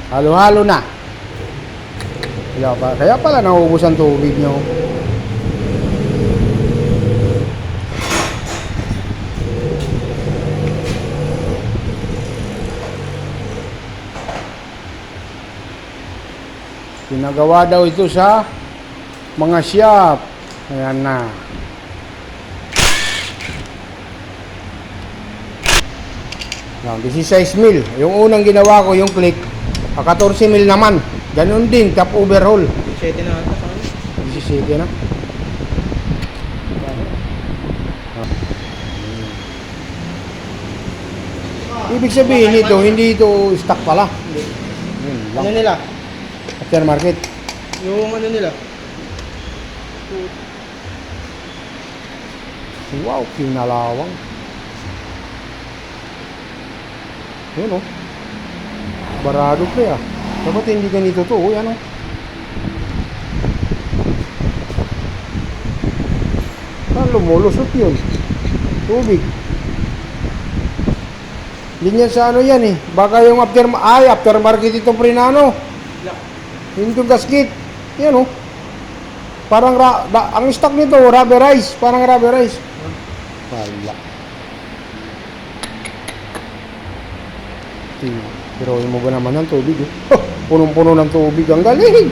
Halo-halo na. Kaya pala nauubos ang tubig nyo. Pinagawa daw ito sa mga shop. Ayan na. Yan, 16 mil. Yung unang ginawa ko, yung click, 14 mil naman. Ganun din, top overhaul. 17 na ata sa akin. 17 na. Ibig sabihin nito, hindi ito stock pala. Yun lang. Ano nila? Aftermarket. Yung ano nila? Wow, pinalawang. Yun o. Barado pa ah. Dapat hindi ganito to. Uy, ano? Saan lumulusot yun? Tubig. Ganyan sa ano yan eh. Baka yung aftermarket ito Prinano. Yung itong gasket. Yan o. Parang ang stock nito, rubberized. Parang rubberized. Wala. Pero mo ba naman ng tubig eh? Punong-puno ng tubig. Ang galing!